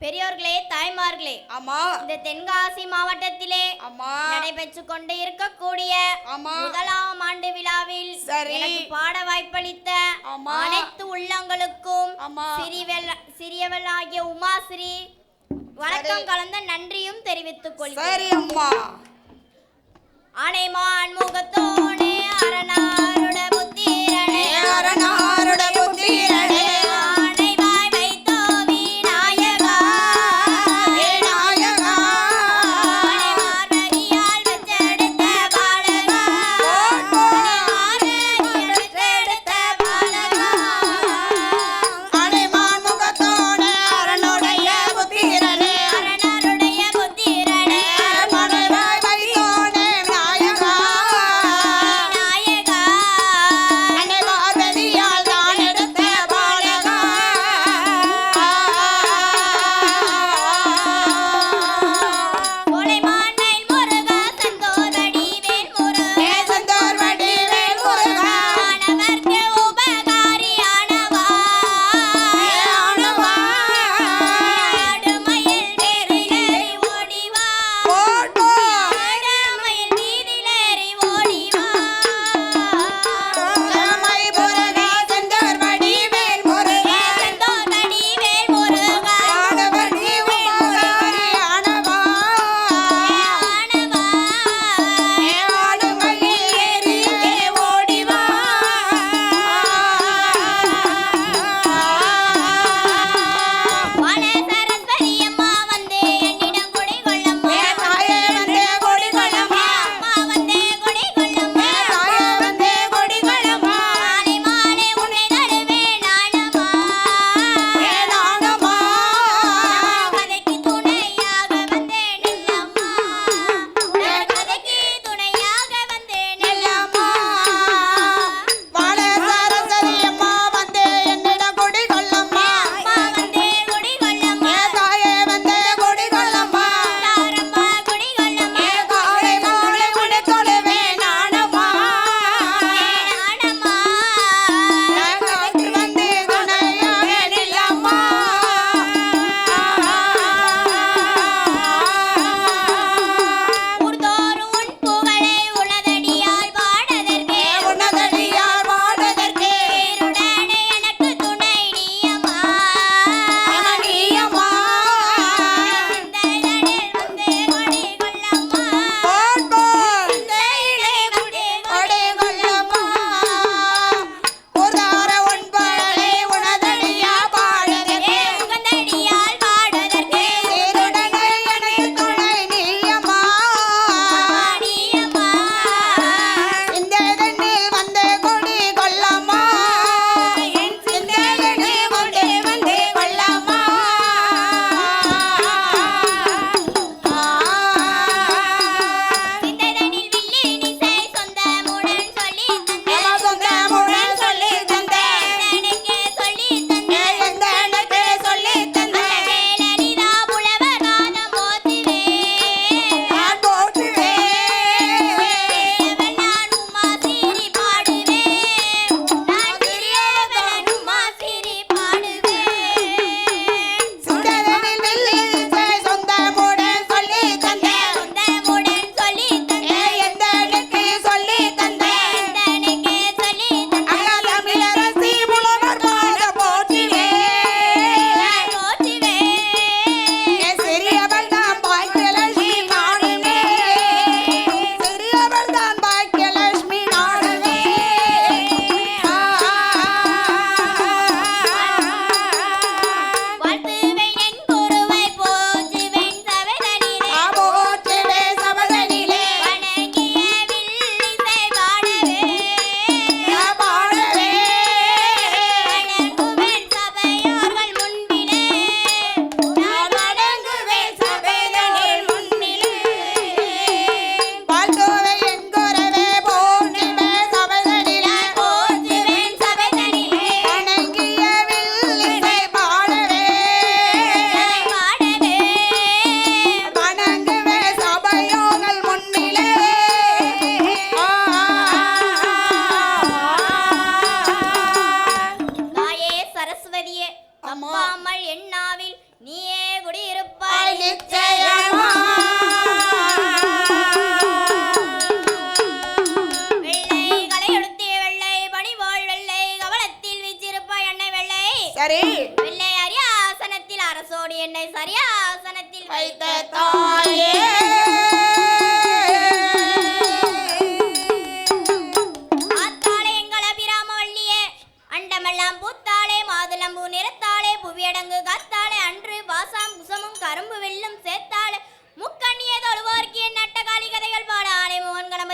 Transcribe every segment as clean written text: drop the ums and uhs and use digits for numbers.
பெரியோர்களே, தாய்மார்களே, ஆமா இந்த தென்காசி மாவட்டத்திலே ஆமா நடைபெற்று கொண்டு இருக்கக்கூடிய ஆமா முதலாம் ஆண்டு விழாவில் எனக்கு பாட வாய்ப்பளித்த அனைத்து உள்ளங்களுக்கும் சிறியவளாகிய உமாஸ்ரீ வணக்கம் கலந்த நன்றியும் தெரிவித்துக் கொள்கிறேன். ஆனைமான் முகத்தோனே அரணாருட புத்திரனே அரணாருட புத்திரனே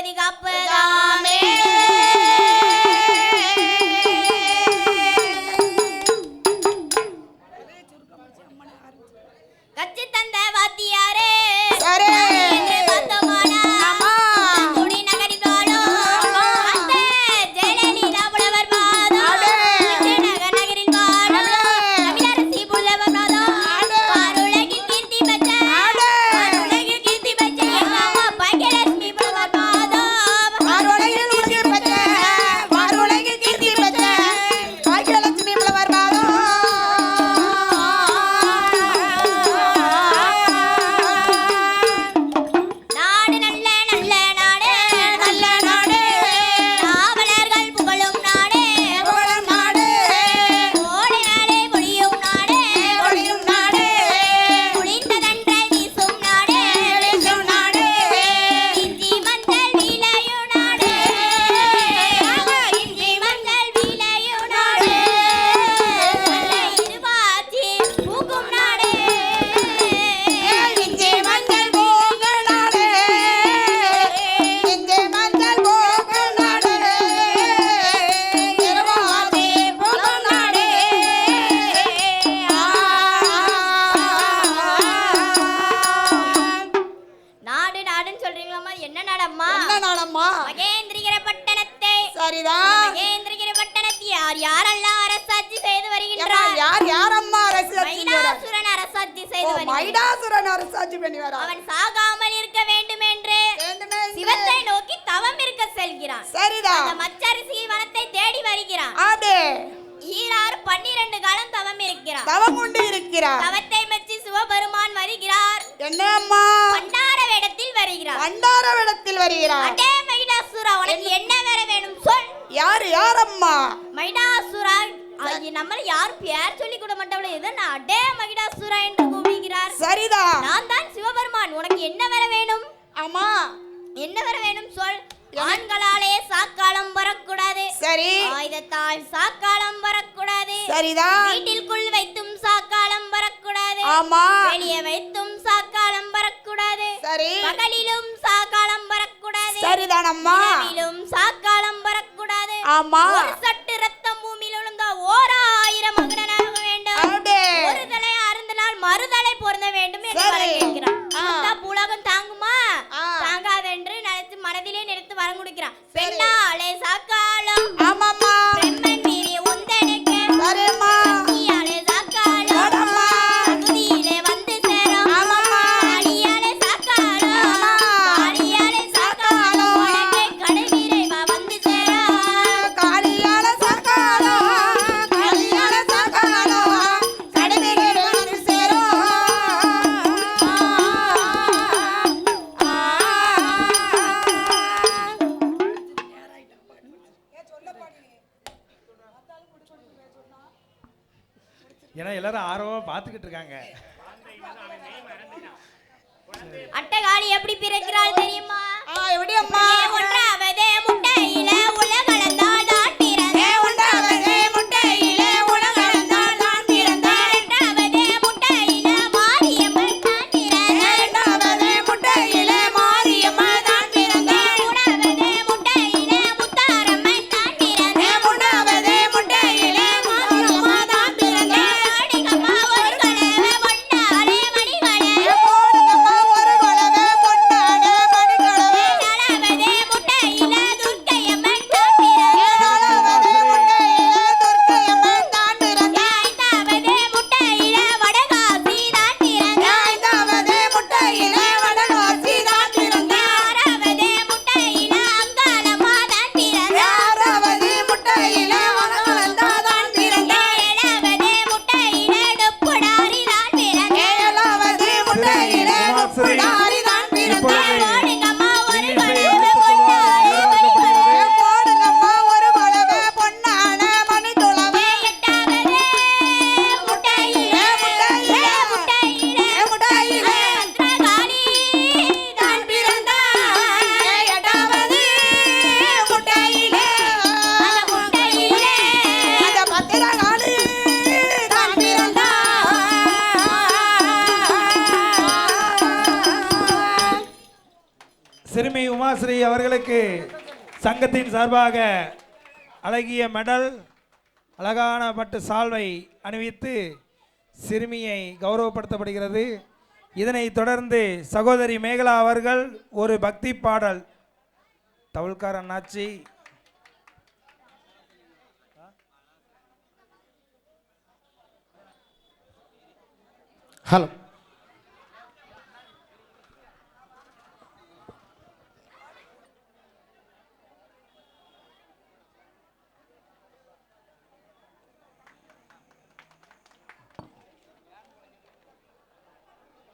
கதி காப்பதாமே. கச்சி தந்த வாத்தியாரே அவன் சாகாமல் இருக்க வேண்டும் என்று சிவத்தை நோக்கி தவம் இருக்க செல்கிறான். அந்த மச்சரிசி வனத்தை தேடி வருகிறான். ஈராறு 12 காலம் தவம் இருக்கிறார். தவத்தை மெச்சி சிவபெருமான் வருகிறார். என்னம்மா பண்டார வேடத்தில் வருகிறார். அடே மைடாசுரா, உனக்கு என்ன வேற வேணும் சொல். யாரம்மா? மைடாசுரா, நம்ம யார் பேர் சொல்லி கூட மாட்டவளே, எதனா அடே மைடாசுரா என்று கூப்பிடுகிறார். சரிதான், நான் தான் சிவபெருமான். உனக்கு என்ன வேற வேணும்? அம்மா என்ன வேற வேணும் சொல். ஆண்களாலே சாக்காலம் வரக்கூடாது. சரி. ஆயுதத்தால் சாக்காலம் வரக்கூடாது. சரிதான். வீட்டிற்குள் வைத்தும் சாக்காலம் வரக்கூடாது. ஆமா. வெளியே வைத்தும் சாக்காலம் வரக்கூடாது. சரி. பகலிலும் சாக்காலம் வரக்கூடாது. சரிதான் அம்மா. இரவிலும் சாக்காலம் வரக்கூடாது. ஆமா. ஒரு சட்டு ரத்தம் பூமியில் விழுந்தா 1000 மகனாக வேண்டும். ஒரு தலை அருந்தினால் மறுதலை பொருந்த வேண்டும் என்று கேட்கிறான். உலகம் தாங்குமா? தாங்காதென்று நினைத்து மனதிலே நினைத்து வரம் கொடுக்கிறான். பெண்ணாலே சாக்காலம். ஆமாம்மா. பிரம்மன் மீறி உந்தனுக்கு. சரிம்மா. நீயாலே சாக்காலம். ஆமாம்மா. அகுதியிலே வந்து சேரும். ஆமாம்மா. காளியாலே சாக்காலம். காளியாலே சாக்காலம். உனக்கே கடவிரை வந்து சேரும். காளியாலே சாக்காலம். கடவிரை வந்து சேரும். ஏன்னா எல்லாரும் ஆர்வமா பார்த்துக்கிட்டு இருக்காங்க. அட்டகாளி எப்படி பிறக்கிறாள் தெரியுமா? எப்படி அம்மா? ஒன்றாவது முட்டையில உலகளந்தாள் தான் பிறந்தாள். ஒன்றாவது முட்டையில உலகளந்தாள் தான் பிறந்தாள். இரண்டாவது முட்டையில மாரியம்மன் தான் பிறந்தாள். இரண்டாவது முட்டையில மாரியம்மன் தான் பிறந்தாள். மூணாவது முட்டையில முத்தாரம்மன் தான் பிறந்தாள். மூணாவது முட்டையில மாரியம்மன் தான் பிறந்தாள். அடிகம்மா ஒரு கலவை பொன்னாலே மணிகளே. போடுங்கம்மா ஒரு குலவை பொன்னான மணிகளவே. ரத்னஸ்ரீ அவர்களுக்கு சங்கத்தின் சார்பாக அழகிய மெடல், அழகான பட்டு சால்வை அணிவித்து சிறுமியை கௌரவப்படுத்தப்படுகிறது. இதனைத் தொடர்ந்து சகோதரி மேகலா அவர்கள் ஒரு பக்தி பாடல். தவுல்கார அண்ணாச்சி ஹலோ